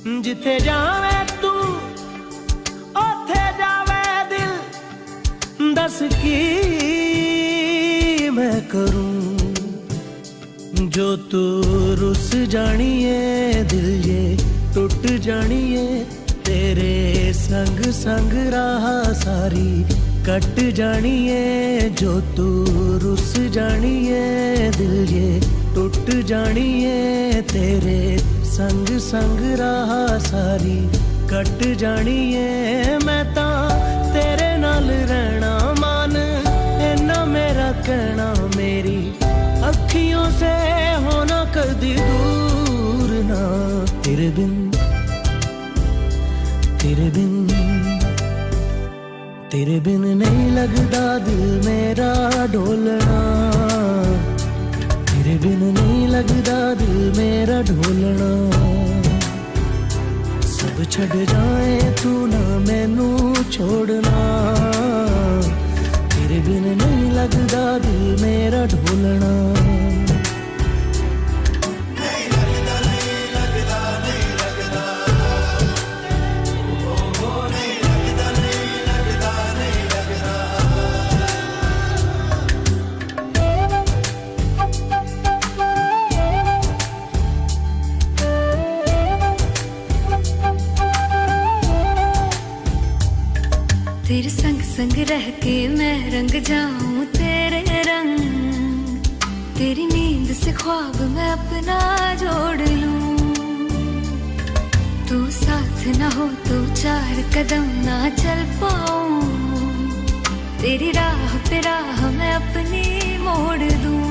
जिथे जावे तू ओथे जावे दिल, दस की मैं करूं जो तू रुस जानिए, दिल ये टूट जानिए, तेरे संग संग राह सारी कट जानिए, जो तू रुस जानिए, दिल ये टूट जानिए, तेरे संग संग राह सारी कट जानिए। मैं तां तेरे नाल रहना मान, इन्ना मेरा कहना, मेरी अखियों से होना कदी दूर ना, तेरे बिन तेरे बिन तेरे बिन नहीं लगदा दिल मेरा ढोलना, तेरे बिन नहीं लगदा दिल मेरा ढोलना। सब छड़ जाए तू ना मैनू छोड़ना, तेरे बिन नहीं लगदा दिल मेरा ढोलना। तेरे संग संग रह के मैं रंग जाऊं तेरे रंग, तेरी नींद से ख्वाब मैं अपना जोड़ लूं। तू साथ ना हो तो चार कदम ना चल पाऊं, तेरी राह पे राह मैं अपनी मोड़ दूं।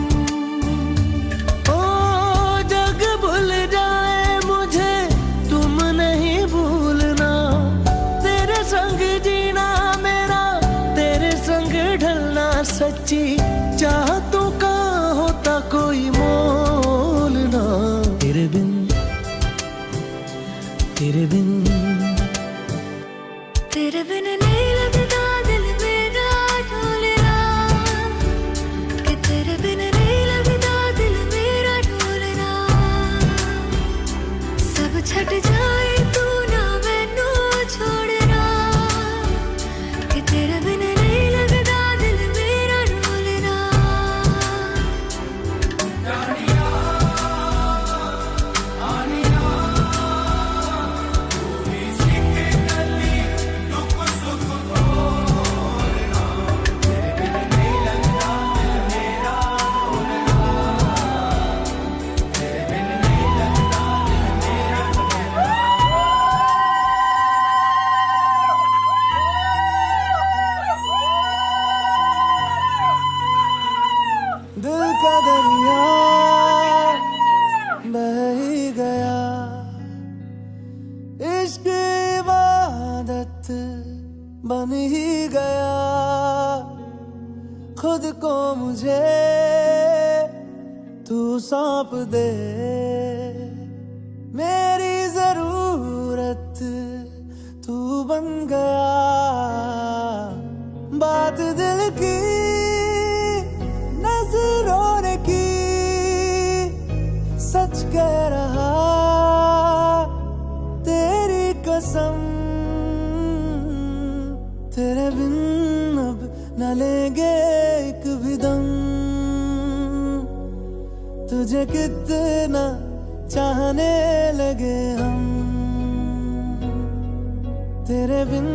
ओ जग भूल जाए मुझे तुम नहीं भूलना, तेरे संग जीना ढलना, सच्ची चाहतों का होता कोई मोल ना, तेरे बिन तेरे बिन तेरे बिन नहीं लगदा दिल मेरा ढोलना, कि तेरे बिन नहीं लगदा दिल मेरा ढोलना। सब छट जाए तू ना मैनू छोड़ना, कि तेरे बिन नहीं लगदा बन ही गया, खुद को मुझे तू सौंप दे, मेरी जरूरत तू बन गया। बात दिल की नजरों ने की, सच कह रहा तेरी कसम, तेरे बिन अब न लेंगे एक भी दम, तुझे कितना चाहने लगे हम, तेरे बिन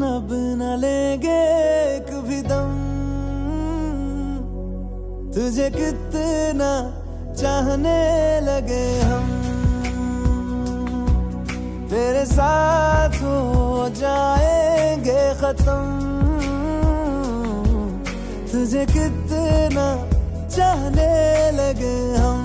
अब न लेंगे एक भी दम, तुझे कितना चाहने लगे हम। तेरे साथ हो जाएंगे खत्म, तुझे कितना चाहने लगे हम।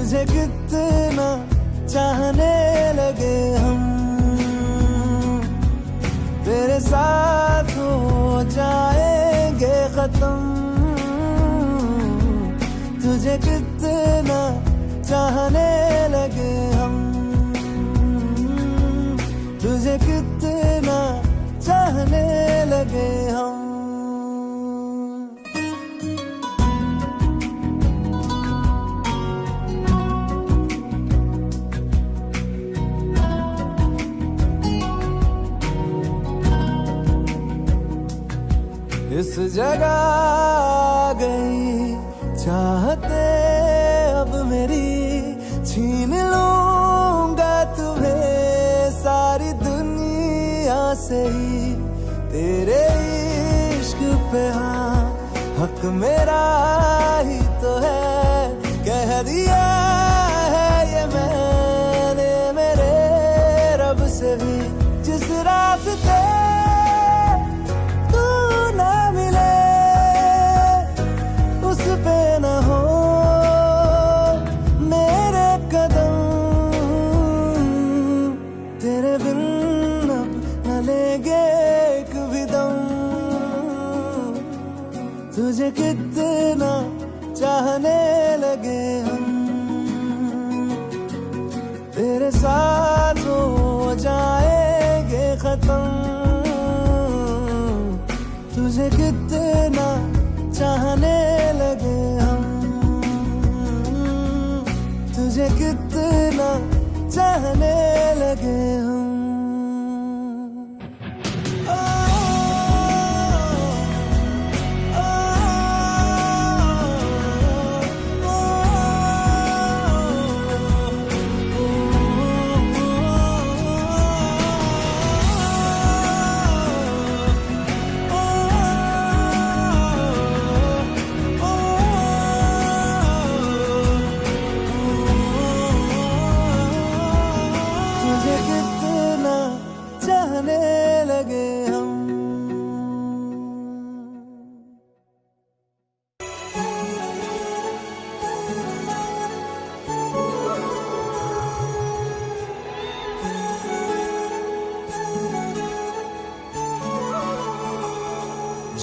तुझे कितना चाहने लगे हम, तेरे साथ हो जाएंगे खत्म। तुझे कितना चाहने लगे हम, तुझे कितना चाहने लगे हम। इस जगह आ गई चाहते अब मेरी, छीन लूंगा तुम्हें सारी दुनिया से ही। तेरे इश्क पे हाँ हक मेरा ही तो है, कह दिया है ये मैंने मेरे रब से भी। जिस रास्ते पे न हो मेरे कदम, तेरे बिन अब न लेंगे एक भी दम। तुझे कितना चाहने लगे हम, तेरे साथ हो जाएंगे खत्म। तुझे कितना चाहने लगे हम, तुझे कितना चाहने लगे हम। चाहने लगे हम।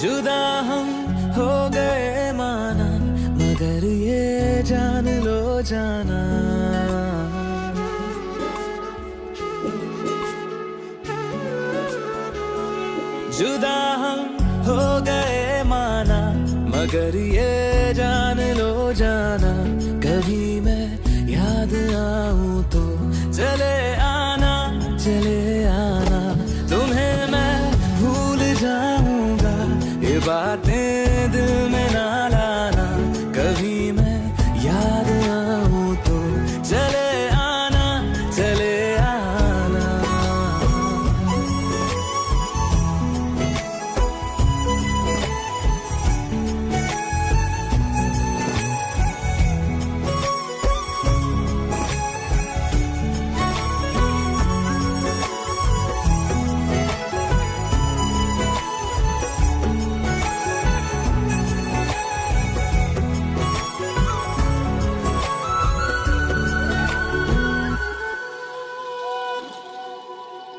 जुदा हम हो गए माना, मगर ये जान लो जाना, जुदा हम हो गए माना, मगर ये जान लो जाना। कभी मैं याद आऊं तो चले आना, चले आना। तुम्हें मैं भूल जाऊंगा, ये बातें दिल में ना लाना। कभी मैं याद आऊं तो चले आना, चले आना।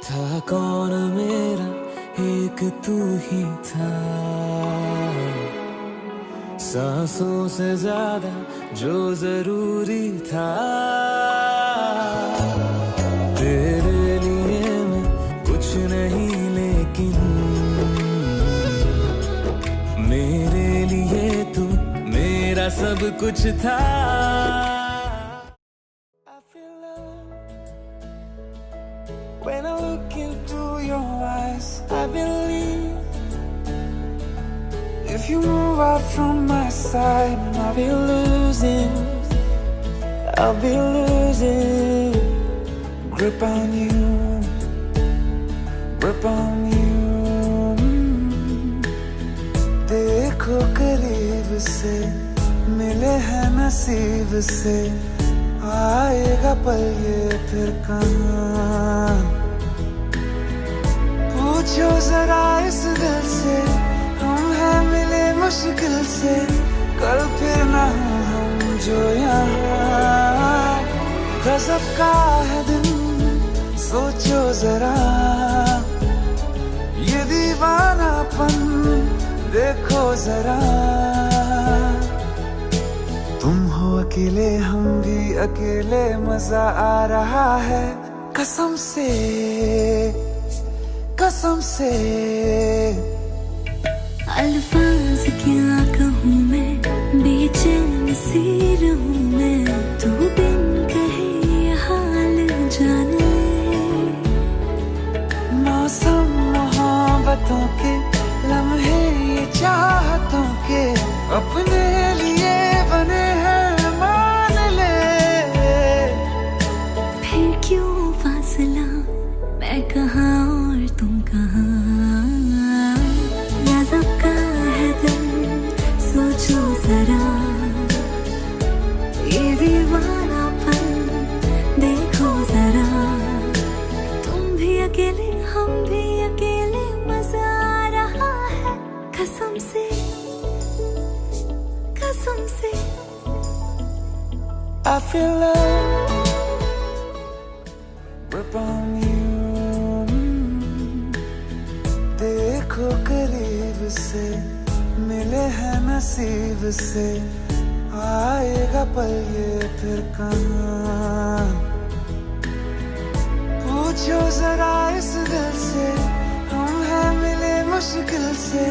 था कौन मेरा एक तू ही था, सांसों से ज्यादा जो जरूरी था। तेरे लिए मैं कुछ नहीं, लेकिन मेरे लिए तू मेरा सब कुछ था। When I look into your eyes, I believe if you move out from my side, I'll be losing grip on you, grip on you. देखो करीब से, मिले हैं नसीब से, आएगा पल ये फिर कहाँ। पूछो जरा इस दिल से, हम हैं मिले मुश्किल से, कल फिर ना हम जो यहाँ। गजब का है दिन, सोचो जरा ये दीवानापन देखो जरा। तुम हो अकेले हम भी अकेले, मजा आ रहा है कसम से कसम से। अल्फाज क्या कहूँ मैं, बेचैन सी रहूँ मैं, तू बिन कहे ये हाल जान ले। मौसम मोहब्बतों के लम्हे ये चाहतों के, अपने लिए बने हैं मान ले। फिर क्यों फासला, मैं कहाँ और तुम कहाँ। गजब का है दिल, सोचो जरा ये दीवानापन देखो जरा। तुम भी अकेले हम भी अकेले, मजा आ रहा है कसम से कसम से। I feel love upon you। देखो करीब से, मिले हैं नसीब से, आएगा पल ये फिर कहाँ। पूछो जरा इस दिल से, हम हैं मिले मुश्किल से,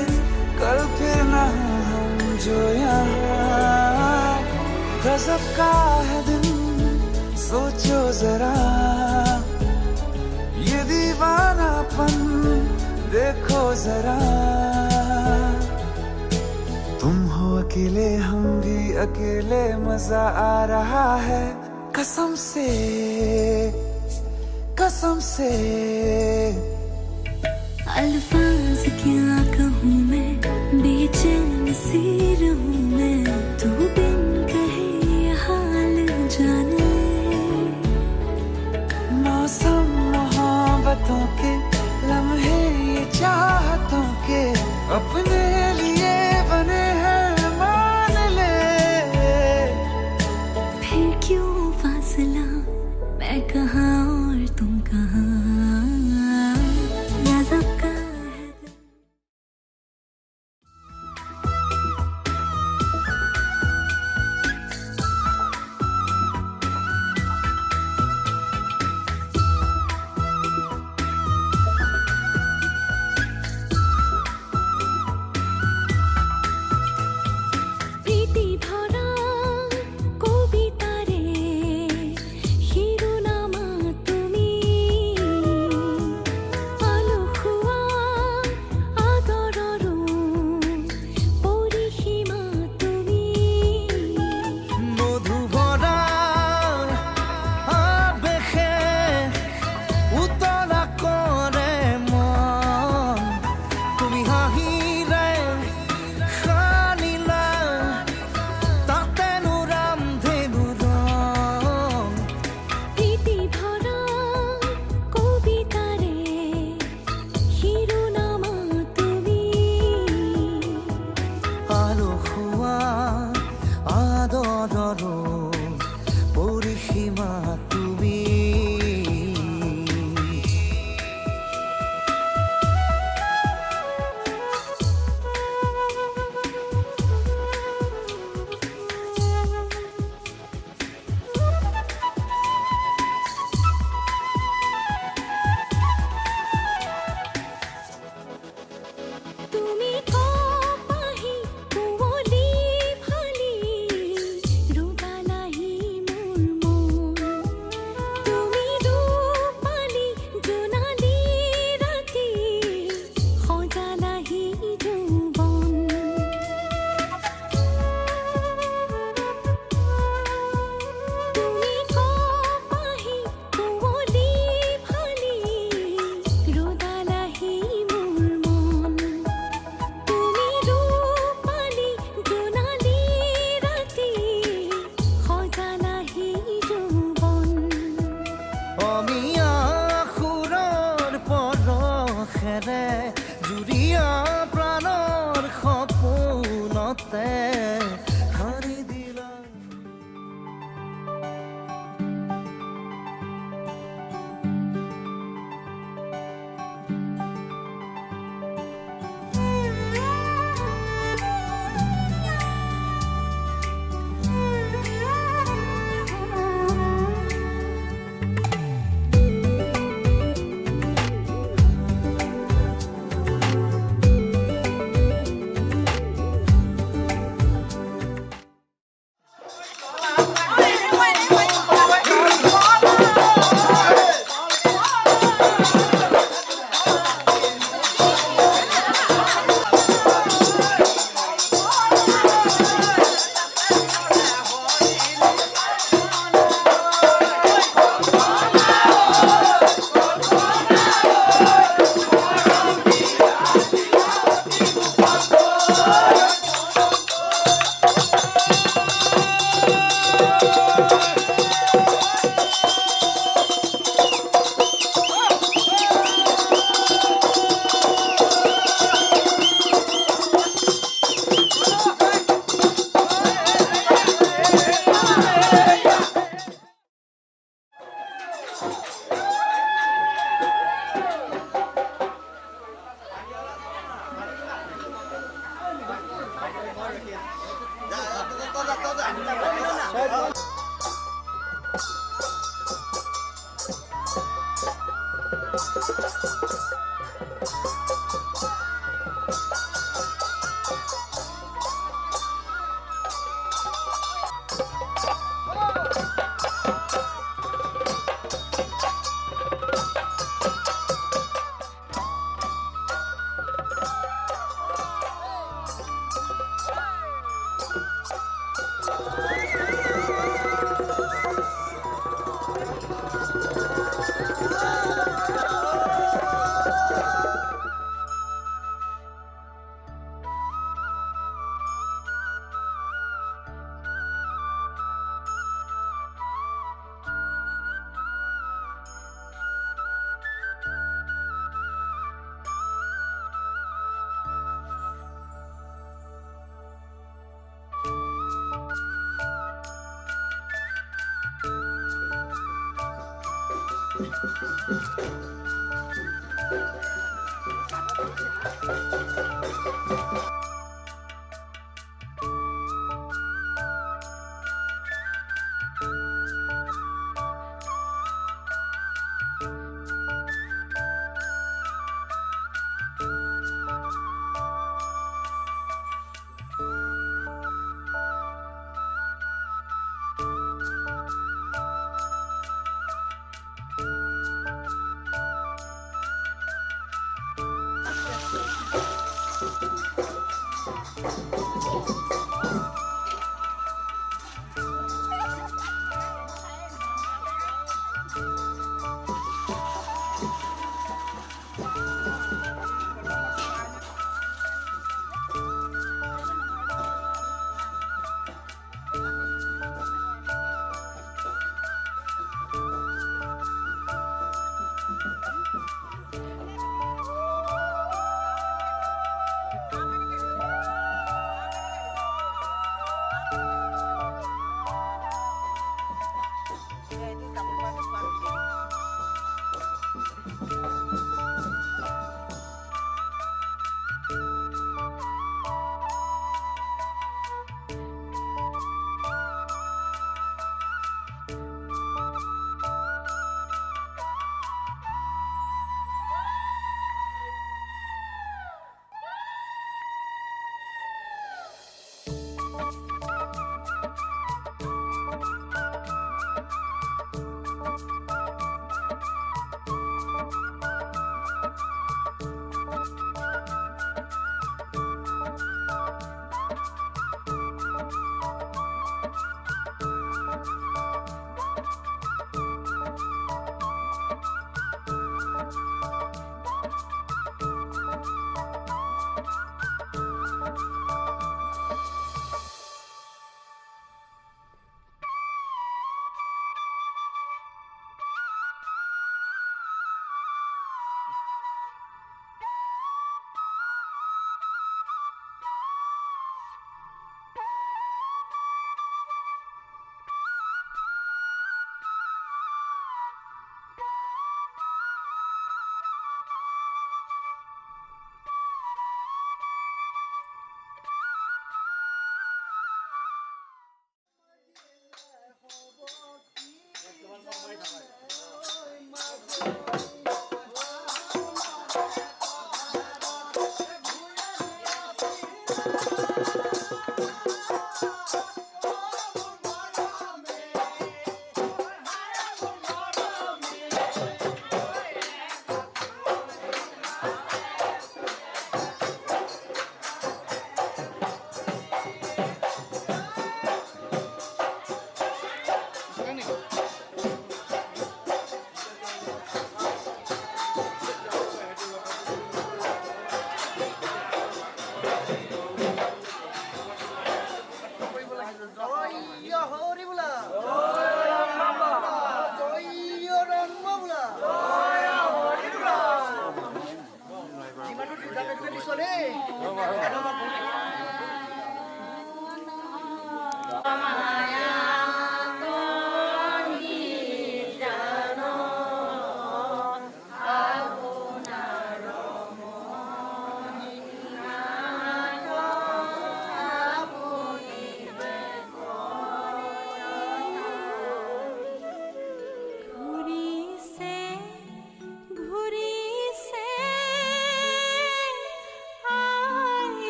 कल फिर ना हो हम जो यहाँ। गजब का है दिन, सोचो जरा ये दीवानापन देखो जरा। तुम हो अकेले हम भी अकेले, मजा आ रहा है कसम से कसम से। अल्फाज क्या कहूँ मैं, बेचैन सी रहूँ मैं, तू बिन कहे ये हाल जान ले। मौसम मोहब्बतों के लम्हे ये चाहतों के, अपने लिए बने हैं मान ले। फिर क्यों फासला, मैं कहाँ और तुम कहाँ। गजब का है दिल। प्रीति भरा কবিতারে শিরোনামা তুমি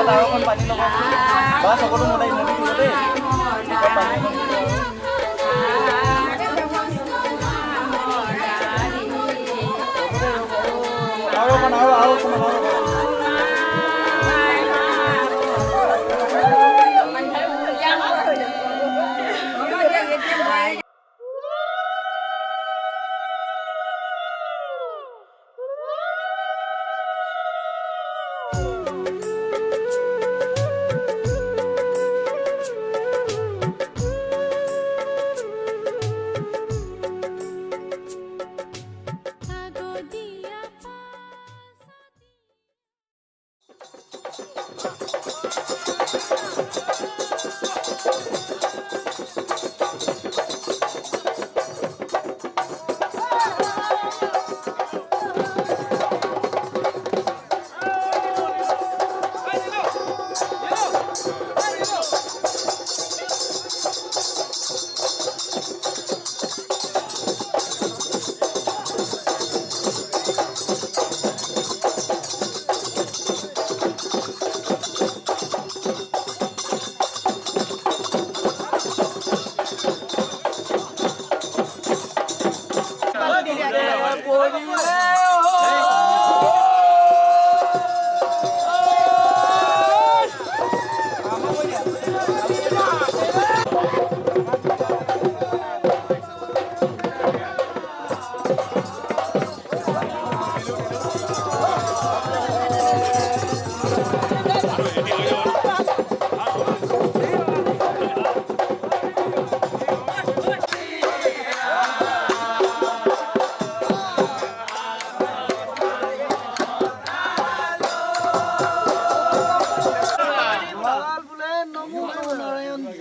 ডাঙৰখন পানী লগাম বা চকটো নদাই নদী দিব দেই পানী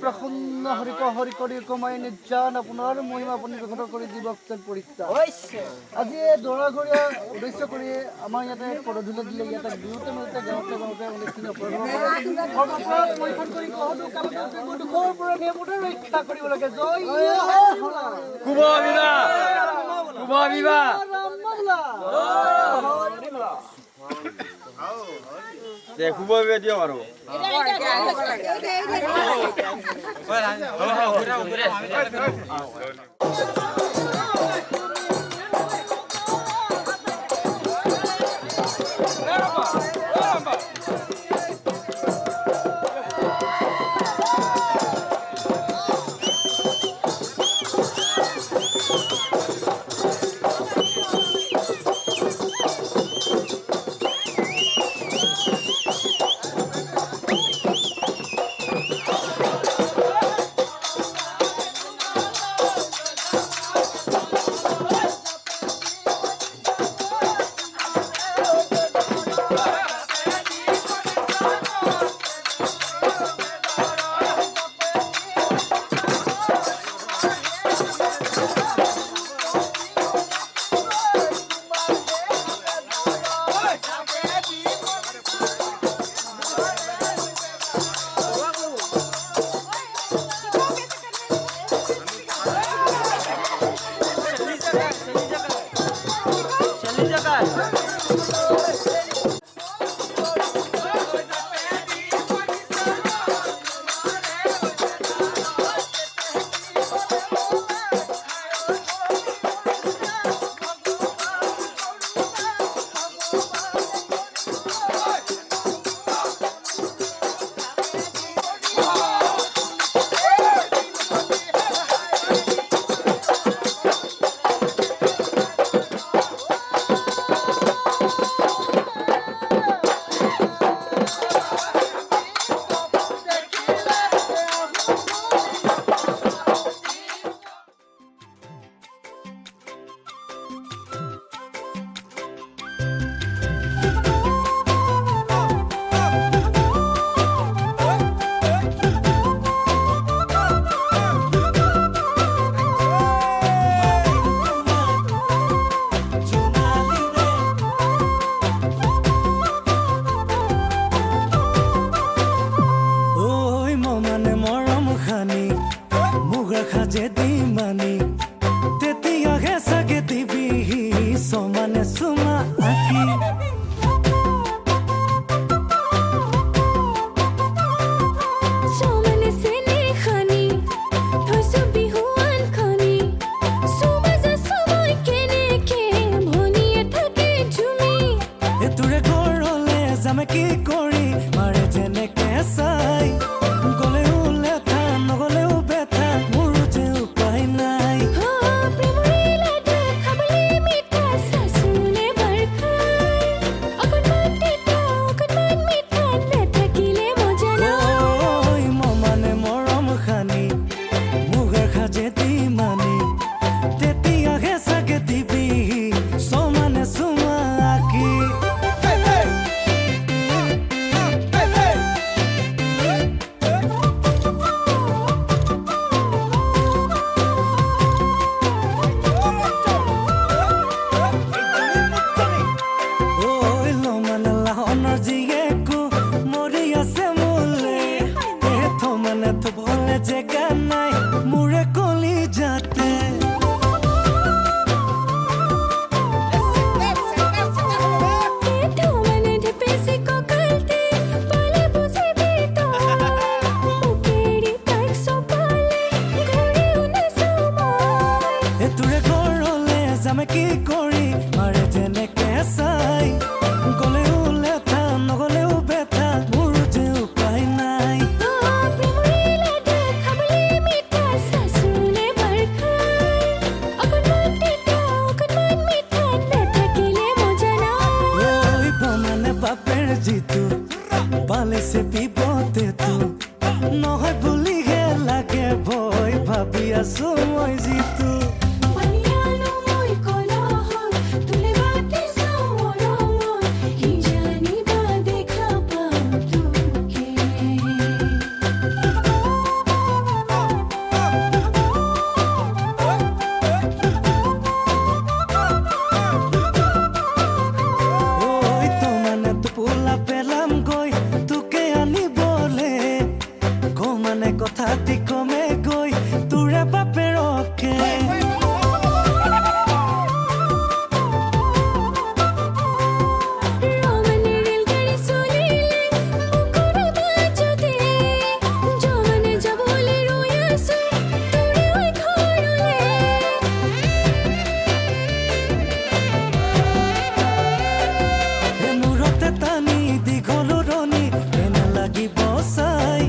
প্ৰসন্ন হৰিক হৰি কৰি কমাই নিৰ্যান আপোনাৰ মহিমা আপুনি প্ৰকট কৰি দিবকচোন পৰীক্ষা আজি দৰাঘৰীয়া উদ্দেশ্য কৰি আমাৰ ইয়াতে পদধূলি দিলে ইয়াতে বিহুতে মাজতে গাঁৱতে গাঁৱতে অনেকখিনি অপৰাধ পৰিশোধ কৰি দুখৰ পৰা নিয়মতে ৰক্ষা কৰিব লাগে জয় খুব দিয়ক আৰু কি কৰি মাৰে যেনেকে চাই গলেও লেঠা নগলেও বেথা মোৰ যে উপায় নাই ঐ মমানে মৰম খানি মুগাৰ খাজে দি মানি তেতিয়াহে চাগে দিবি সমানে চুমা আঁকি জেগা নাই মোৰে কলি যাতে এটোৰে ঘৰলে যামে কি কৰি মাৰে যেনেকে চাই গলেও লেঠা নগলেও বেথা মোৰ যে উপায় নাই বাপের জিতু পালিছে বিপদেটো নহয় বুলিহে লাগে ভয় ভাবি আছো মই জিতু কথাটি কমে গৈ তোৰে বাপেৰকে মূৰতে টানি দীঘল ৰণি এনে লাগিব চাই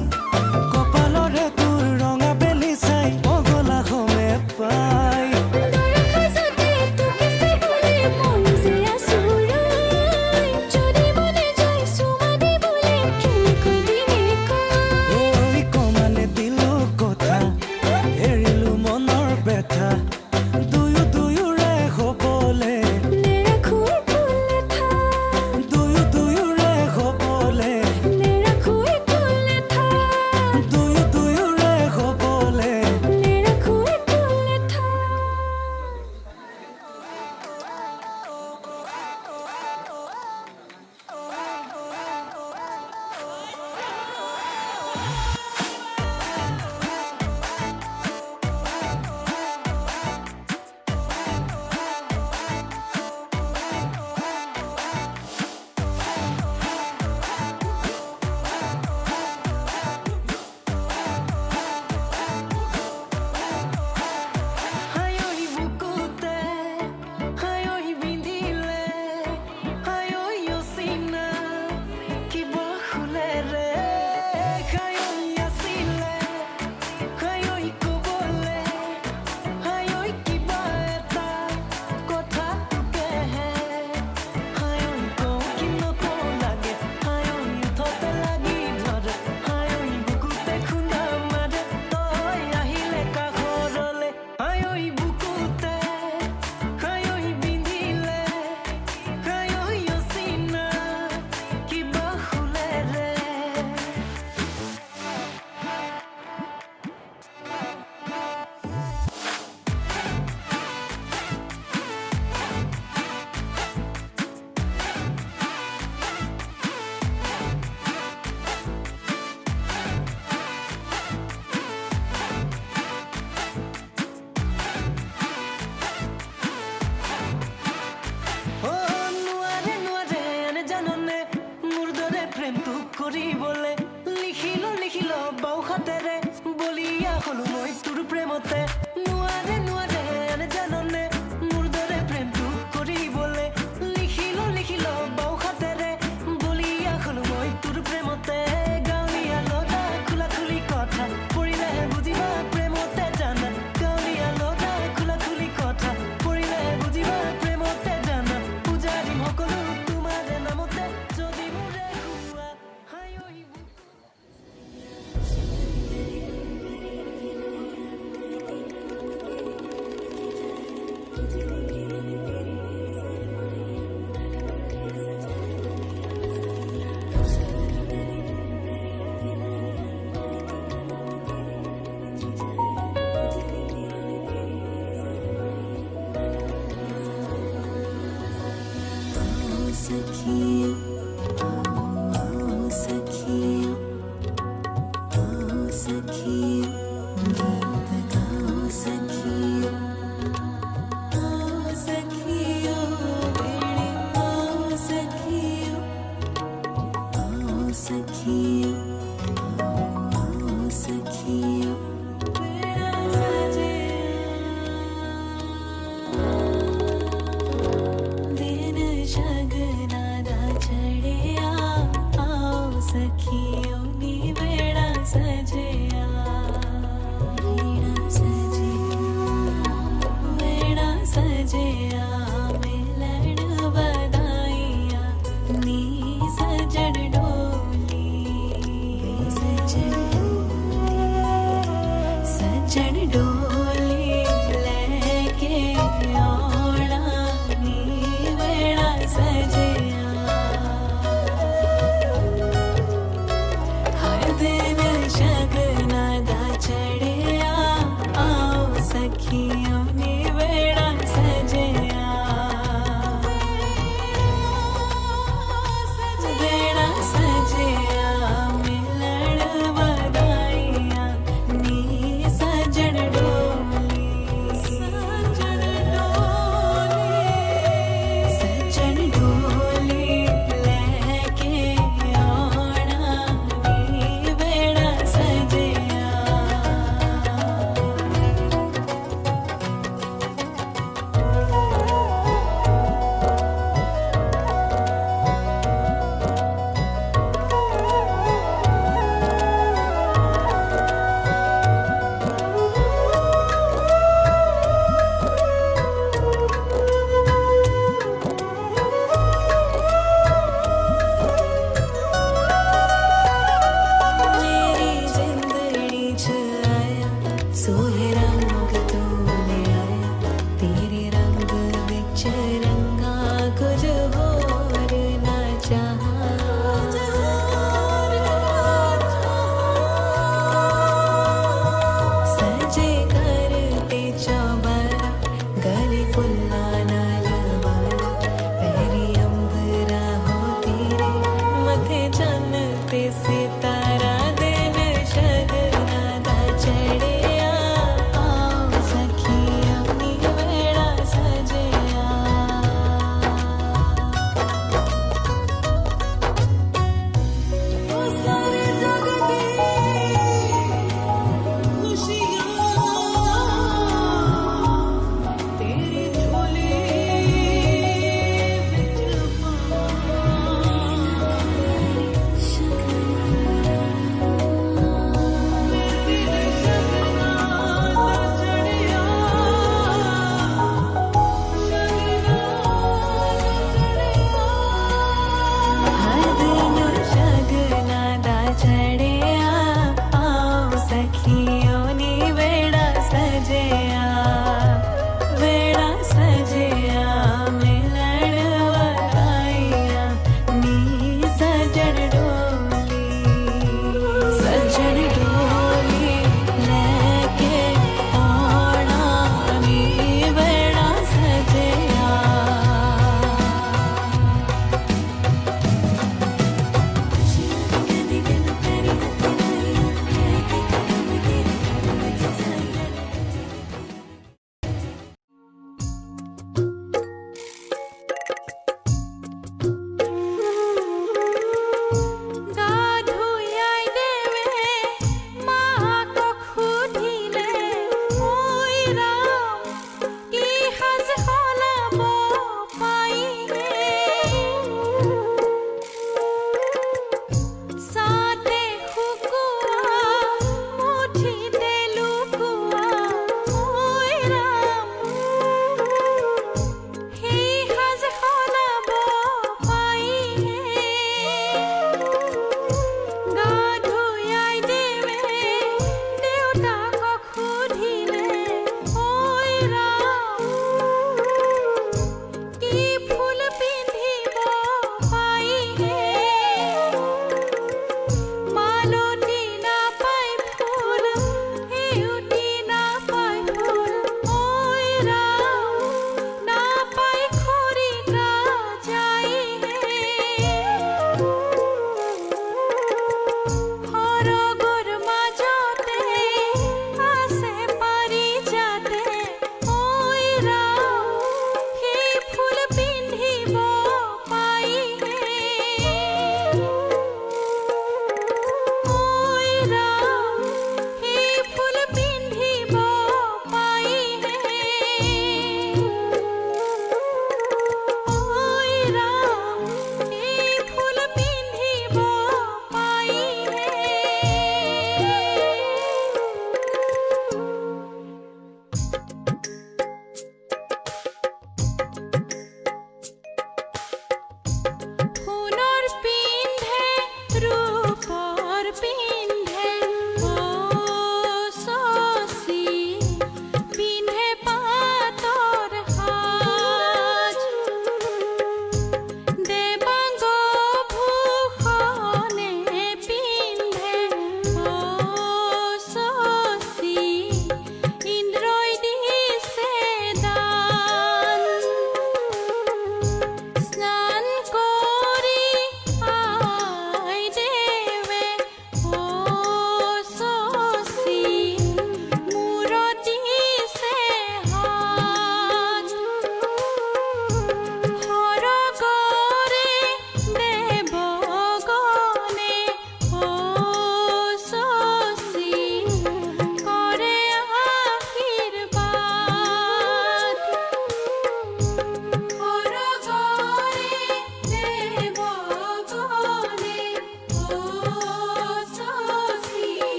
सखिया सखिया दिन शगना दा चढ़िया आओ सखियों नी बेड़ा सजया बेड़ा सजया मिलन बधाइया नी सजन डोली सजन डोली लेके आना नी बेड़ा सजया हर दिन शगना दा चढ़िया आओ सखियों नी बेड़ा सजया बेड़ा सजया मिलन बधाइया नी सजन डोली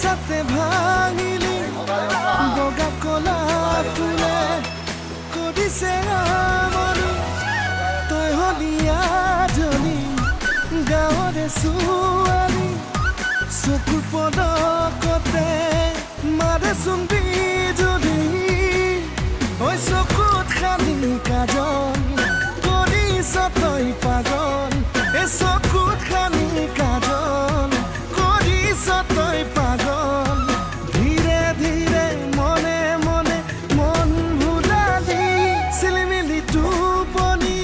নিচাতে ভাঙিলি বগা কলা ফুলে কৰিছে আমনি তই হলি আজনী গাঁৱৰে ছোৱালী চকুৰ পদকতে মাৰেচোন বিজুলী ঐ চকুত খানি কাজল কৰিছ তই পাগল এ চকুত খানি কাজল কৰিছ তই পাগল ধীৰে ধীৰে মনে মনে মন ভুলালি চিলিমিলি টোপনি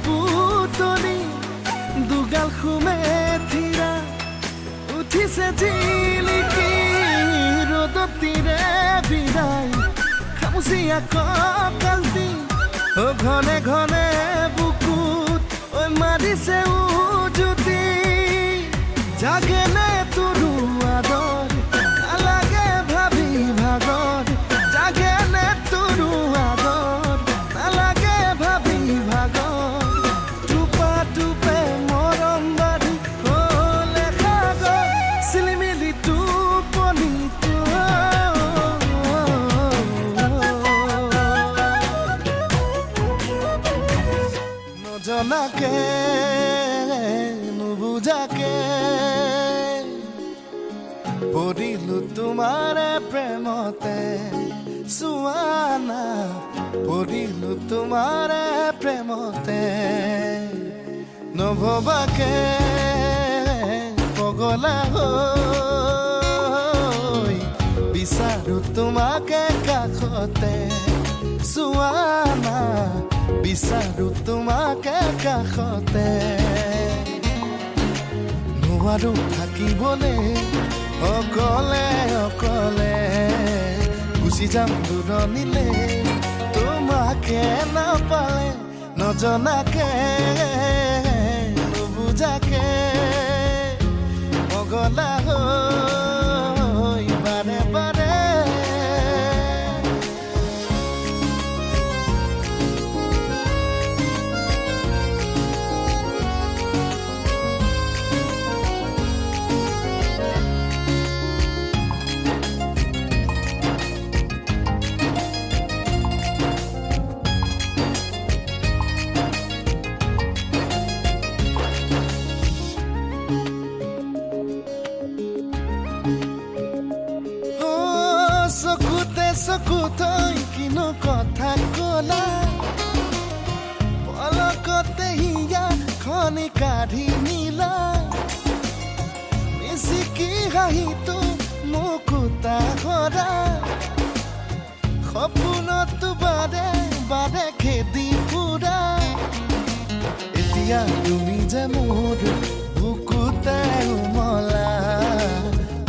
বুটনি দুগাল খুমে থিৰা উঠিছে জিলিকি ৰ'দত তিৰে বিদায় খামুচিয়া কঁকালটি ঘনে ঘনে বুকুত ঐ মাৰিছে উজুতি জাগেনে তোৰো আদৰ নালাগে ভাবি ভাগৰ জাগেনে তোৰো আদৰ নালাগে ভাবি ভাগৰ নজনাকে নুবুজাকে পৰিলো তোমাৰে প্ৰেমতে চুৱানা পৰিলো তোমাৰে প্ৰেমতে নভবাকে পগলা হৈ বিচাৰো তোমাকে কাষতে চুৱানা বিচাৰো তোমাকে কাষতে নোৱাৰো থাকিবলৈ অকলে অকলে গুচি যাম দূৰণিলে তোমাকে নাপালে নজনাকে নুবুজাকে পগলা হৈ বাৰে বাৰে চকুতৈ কিনো কথা কলা পলকতে হিয়া খনি কাঢ়ি নিলা মিচিকি হাঁহিটো মুকুতা কৰা সপোনতো বাৰে বাৰে খেদি ফুৰা এতিয়া তুমি যে মোৰ বুকুতে উমলা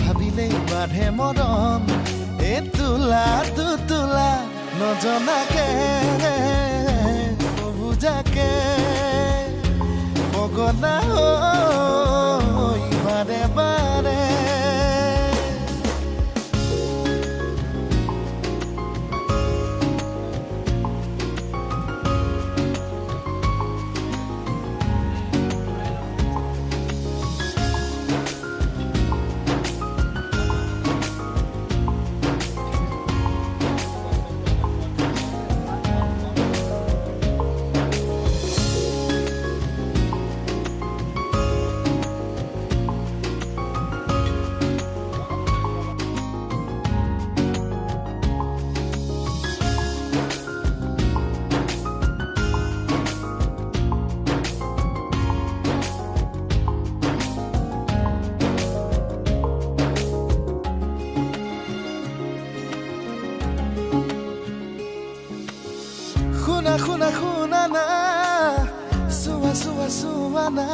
ভাবিলেই বাঢ়ে মৰম এই তোলা তোলা নজনাকে বুজাকে পগলা হৈ বাৰে বাৰে শুনা না চোৱা না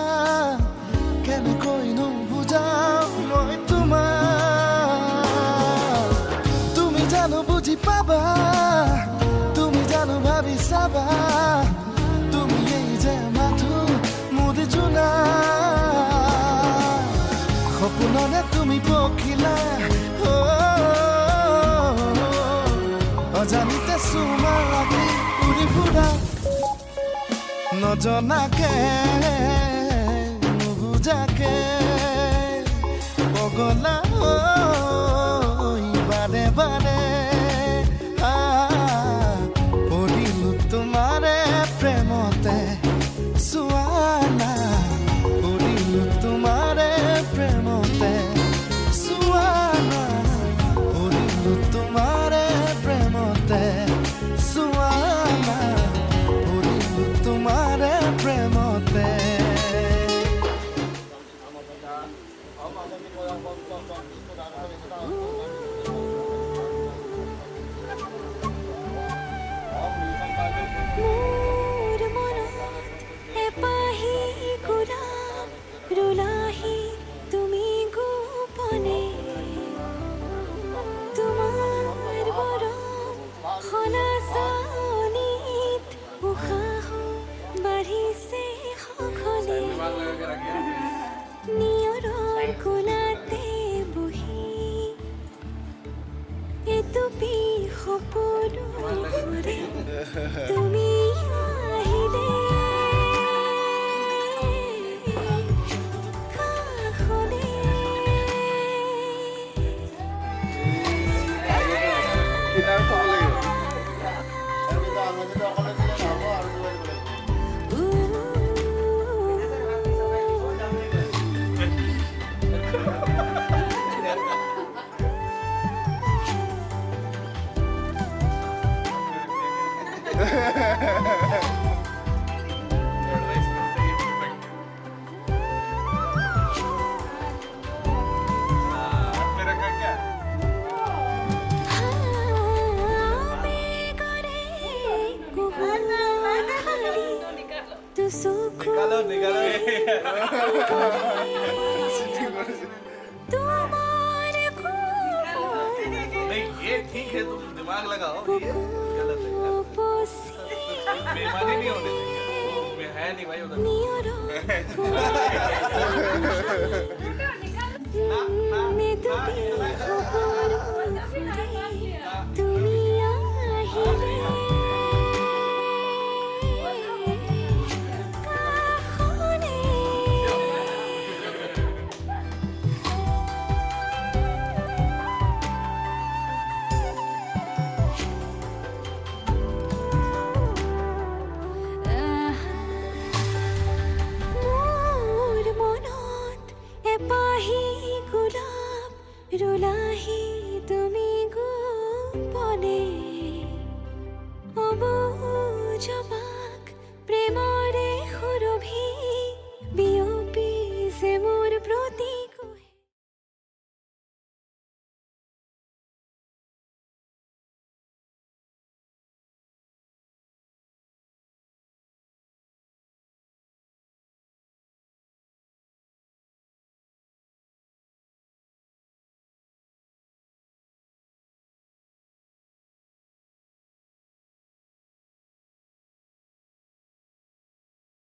কেনেকৈনো বুজাও মই তোমাক তুমি জানো বুজি পাবা তুমি জানো ভাবি চাবা তুমি এই যে মাথো মুদি জোনা সপোননে তুমি পখিলা অজানিতে চুমা লাগি উৰি ফুৰা নজনাকে নুবুজাকে পগলা হৈ বাৰে বাৰে পৰিলো তোমাৰে প্ৰেমতে চোৱানা পৰিলো তোমাৰে প্ৰেমতে চোৱানা পৰিলো তোমাৰে প্ৰেমতে চোৱানা পৰিলো তোমাৰে প্ৰেমতে মোৰ মনত এপাহি গোলাপ ৰুলাহি তুমি গোপনে তোমাৰ মৰম খলাচনিত উশাহ বাঢ়িছে সঘনে নিয়ৰৰ কোলাতে বহি এটুপি সপোনৰে তুমি আহিলে কাষলে ये ठीक है तुम दिमाग लगाओ ये गलत है बेईमानी नहीं होने देंगे मैं है नहीं भाई उधर मैं